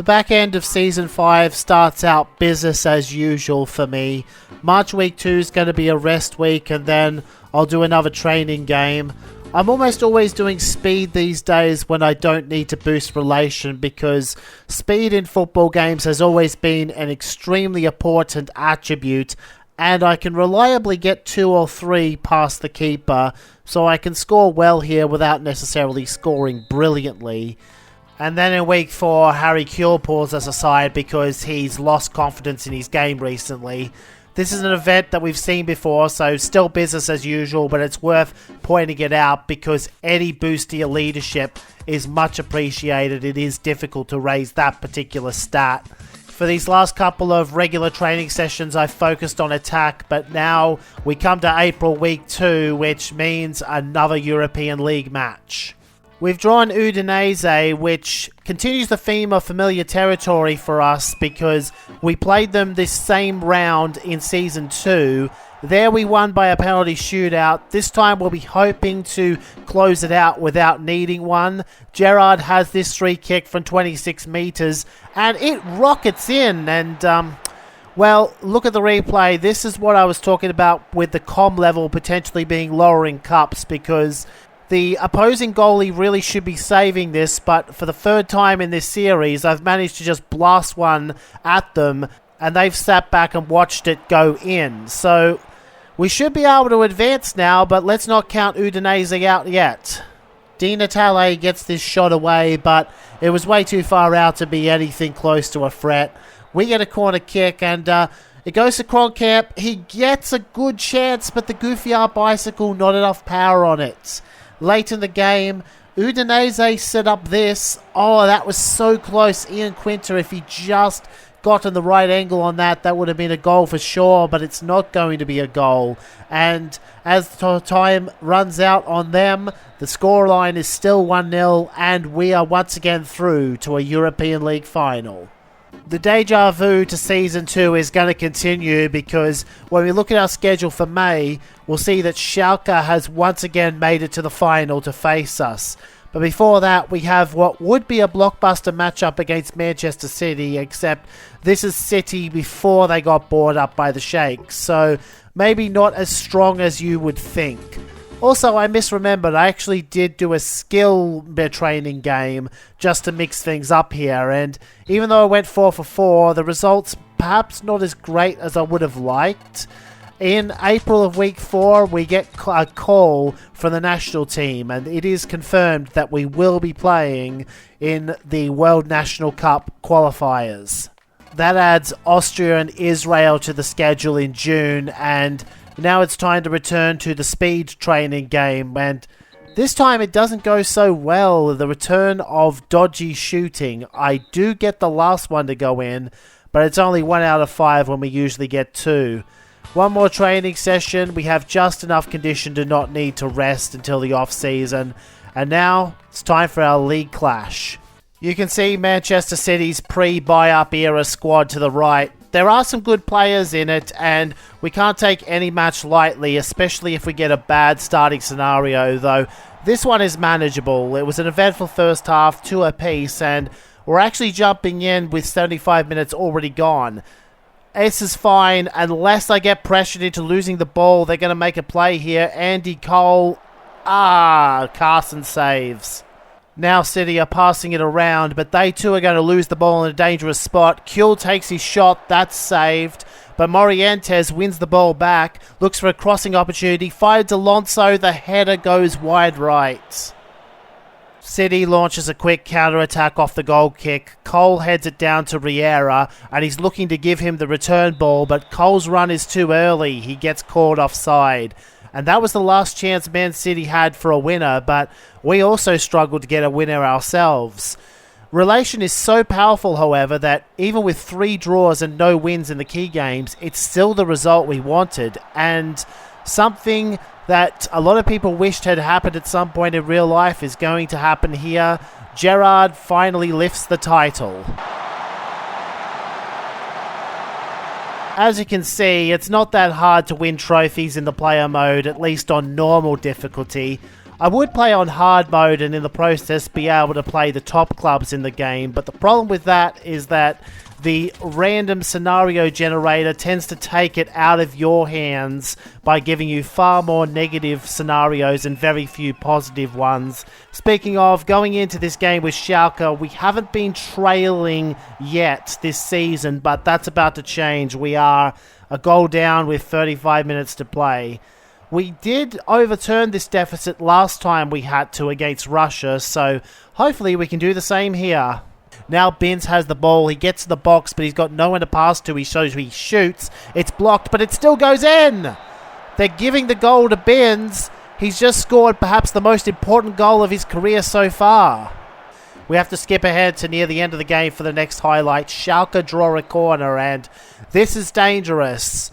The back end of Season 5 starts out business as usual for me. March Week 2 is going to be a rest week, and then I'll do another training game. I'm almost always doing speed these days when I don't need to boost relation, because speed in football games has always been an extremely important attribute, and I can reliably get 2 or 3 past the keeper, so I can score well here without necessarily scoring brilliantly. And then in week 4, Harry Kewell pulls us aside because he's lost confidence in his game recently. This is an event that we've seen before, so still business as usual, but it's worth pointing it out because any boost to your leadership is much appreciated. It is difficult to raise that particular stat. For these last couple of regular training sessions, I focused on attack, but now we come to April week 2, which means another European League match. We've drawn Udinese, which continues the theme of familiar territory for us because we played them this same round in Season 2. There we won by a penalty shootout. This time we'll be hoping to close it out without needing one. Gerrard has this free kick from 26 metres and it rockets in, and well, look at the replay. This is what I was talking about with the comm level potentially being lower in cups, because the opposing goalie really should be saving this, but for the third time in this series, I've managed to just blast one at them, and they've sat back and watched it go in. So we should be able to advance now, but let's not count Udinese out yet. Di Natale gets this shot away, but it was way too far out to be anything close to a threat. We get a corner kick, and it goes to Kronkamp. He gets a good chance, but the goofy art bicycle, not enough power on it. Late in the game, Udinese set up this. Oh, that was so close. Ian Quinter, if he just got in the right angle on that, that would have been a goal for sure, but it's not going to be a goal. And as time runs out on them, the scoreline is still 1-0, and we are once again through to a European League final. The deja vu to Season 2 is going to continue, because when we look at our schedule for May, we'll see that Schalke has once again made it to the final to face us. But before that, we have what would be a blockbuster matchup against Manchester City, except this is City before they got bought up by the Sheikhs, so maybe not as strong as you would think. Also, I misremembered, I actually did do a skill training game just to mix things up here, and even though I went 4 for 4, the results perhaps not as great as I would have liked. In April of week 4, we get a call from the national team, and it is confirmed that we will be playing in the World National Cup qualifiers. That adds Austria and Israel to the schedule in June, and now it's time to return to the speed training game, and this time it doesn't go so well. The return of dodgy shooting. I do get the last one to go in, but it's only 1 out of 5 when we usually get 2. One more training session. We have just enough condition to not need to rest until the off-season, and now it's time for our league clash. You can see Manchester City's pre-buy-up era squad to the right. There are some good players in it, and we can't take any match lightly, especially if we get a bad starting scenario, though this one is manageable. It was an eventful first half, 2 apiece, and we're actually jumping in with 75 minutes already gone. This is fine, unless I get pressured into losing the ball. They're going to make a play here. Andy Cole. Carson saves. Now City are passing it around, but they too are going to lose the ball in a dangerous spot. Kewell takes his shot, that's saved. But Morientes wins the ball back, looks for a crossing opportunity, finds Alonso, the header goes wide right. City launches a quick counter-attack off the goal kick. Cole heads it down to Riera, and he's looking to give him the return ball, but Cole's run is too early. He gets called offside. And that was the last chance Man City had for a winner, but we also struggled to get a winner ourselves. Relation is so powerful, however, that even with 3 draws and no wins in the key games, it's still the result we wanted, and something that a lot of people wished had happened at some point in real life is going to happen here. Gerrard finally lifts the title. As you can see, it's not that hard to win trophies in the player mode, at least on normal difficulty. I would play on hard mode and in the process be able to play the top clubs in the game, but the problem with that is that the random scenario generator tends to take it out of your hands by giving you far more negative scenarios and very few positive ones. Speaking of, going into this game with Schalke, we haven't been trailing yet this season, but that's about to change. We are a goal down with 35 minutes to play. We did overturn this deficit last time we had to against Russia, so hopefully we can do the same here. Now Binns has the ball, he gets to the box, but he's got no one to pass to. He shoots, it's blocked, but it still goes in! They're giving the goal to Binns. He's just scored perhaps the most important goal of his career so far. We have to skip ahead to near the end of the game for the next highlight. Schalke draw a corner, and this is dangerous.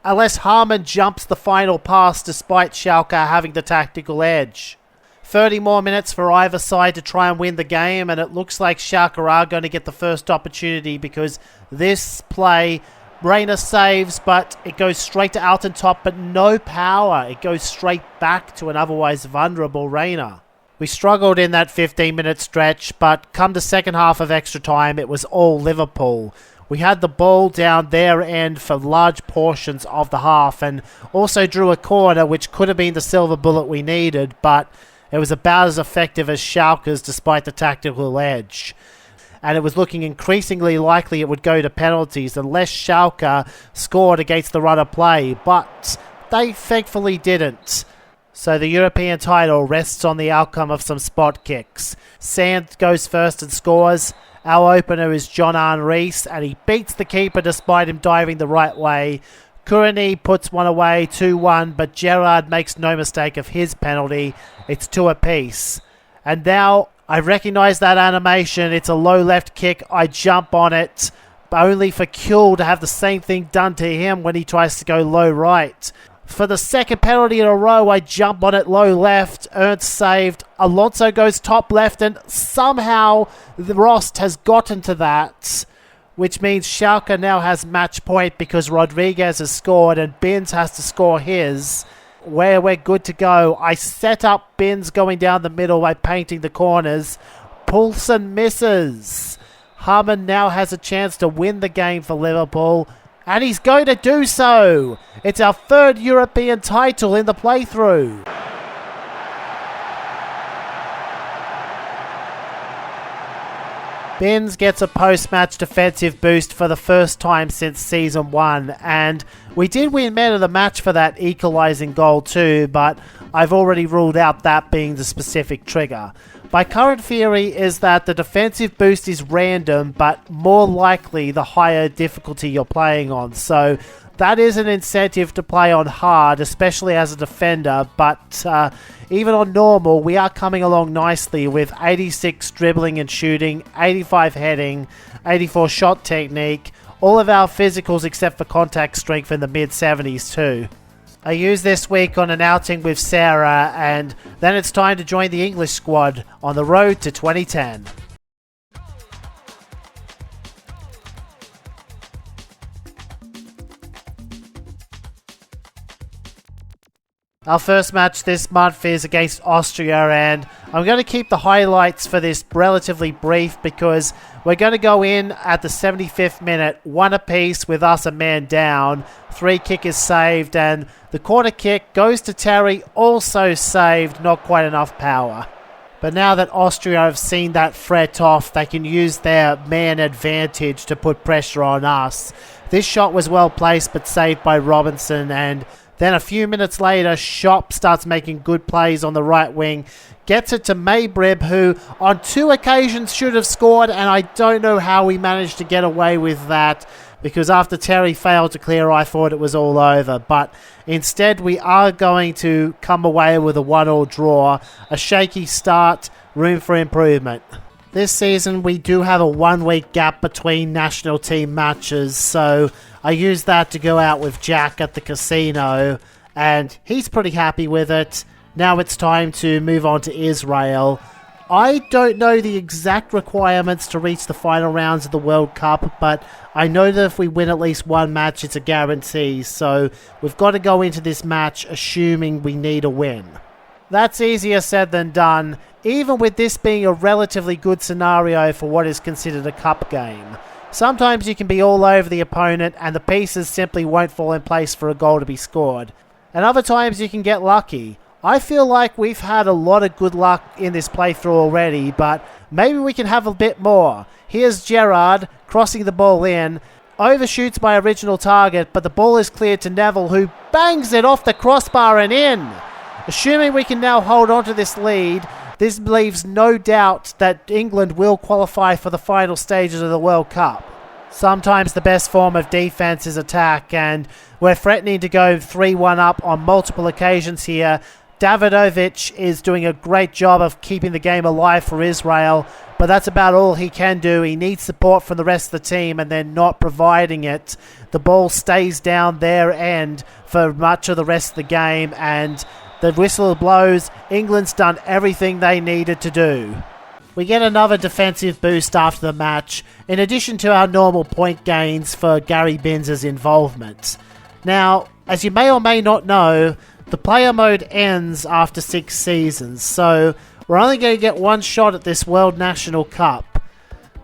Unless Harman jumps the final pass despite Schalke having the tactical edge. 30 more minutes for either side to try and win the game, and it looks like Schalke are going to get the first opportunity because this play, Reina saves, but it goes straight to Altentop, but no power. It goes straight back to an otherwise vulnerable Reina. We struggled in that 15-minute stretch, but come the second half of extra time, it was all Liverpool. We had the ball down their end for large portions of the half and also drew a corner which could have been the silver bullet we needed, but it was about as effective as Schalke's despite the tactical edge. And it was looking increasingly likely it would go to penalties unless Schalke scored against the run of play, but they thankfully didn't. So the European title rests on the outcome of some spot kicks. Sand goes first and scores. Our opener is John-Arne Riis, and he beats the keeper despite him diving the right way. Kurani puts one away, 2-1, but Gerrard makes no mistake of his penalty. It's 2 apiece. And now I recognise that animation. It's a low left kick. I jump on it, only for Kuhl to have the same thing done to him when he tries to go low right. For the second penalty in a row, I jump on it low left. Ernst saved. Alonso goes top left, and somehow the Rost has gotten to that, which means Schalke now has match point because Rodriguez has scored and Binns has to score his. Where we're good to go. I set up Binns going down the middle by painting the corners. Poulsen misses. Harman now has a chance to win the game for Liverpool. And he's going to do so. It's our third European title in the playthrough. Binns gets a post-match defensive boost for the first time since Season 1. And we did win Man of the Match for that equalising goal too, but I've already ruled out that being the specific trigger. My current theory is that the defensive boost is random, but more likely the higher difficulty you're playing on. So that is an incentive to play on hard, especially as a defender, but even on normal, we are coming along nicely with 86 dribbling and shooting, 85 heading, 84 shot technique, all of our physicals except for contact strength in the mid-70s too. I used this week on an outing with Sarah, and then it's time to join the English squad on the road to 2010. Our first match this month is against Austria, and I'm going to keep the highlights for this relatively brief because we're going to go in at the 75th minute, 1 apiece with us a man down. 3 kick is saved, and the corner kick goes to Terry, also saved, not quite enough power. But now that Austria have seen that threat off, they can use their man advantage to put pressure on us. This shot was well placed but saved by Robinson, and then a few minutes later, Schopp starts making good plays on the right wing. Gets it to Maybrib, who on 2 occasions should have scored, and I don't know how he managed to get away with that, because after Terry failed to clear, I thought it was all over. But instead, we are going to come away with a 1-1 draw. A shaky start, room for improvement. This season, we do have a 1-week gap between national team matches, so I used that to go out with Jack at the casino, and he's pretty happy with it. Now it's time to move on to Israel. I don't know the exact requirements to reach the final rounds of the World Cup, but I know that if we win at least one match, it's a guarantee, so we've got to go into this match assuming we need a win. That's easier said than done, even with this being a relatively good scenario for what is considered a cup game. Sometimes you can be all over the opponent and the pieces simply won't fall in place for a goal to be scored. And other times you can get lucky. I feel like we've had a lot of good luck in this playthrough already, but maybe we can have a bit more. Here's Gerrard crossing the ball in, overshoots my original target, but the ball is cleared to Neville, who bangs it off the crossbar and in. Assuming we can now hold on to this lead, this leaves no doubt that England will qualify for the final stages of the World Cup. Sometimes the best form of defense is attack, and we're threatening to go 3-1 up on multiple occasions here. Davidovic is doing a great job of keeping the game alive for Israel, but that's about all he can do. He needs support from the rest of the team, and they're not providing it. The ball stays down their end for much of the rest of the game, and the whistle blows. England's done everything they needed to do. We get another defensive boost after the match, in addition to our normal point gains for Gary Binns' involvement. Now, as you may or may not know, the player mode ends after 6 seasons, so we're only going to get one shot at this World National Cup.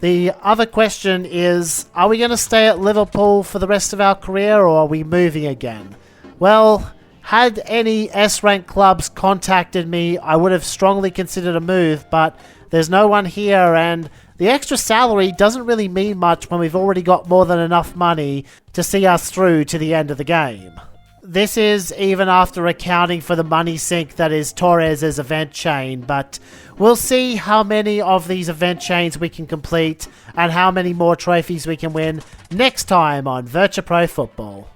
The other question is, are we going to stay at Liverpool for the rest of our career, or are we moving again? Well, had any S-rank clubs contacted me, I would have strongly considered a move, but there's no one here, and the extra salary doesn't really mean much when we've already got more than enough money to see us through to the end of the game. This is even after accounting for the money sink that is Torres' event chain, but we'll see how many of these event chains we can complete and how many more trophies we can win next time on Virtua Pro Football.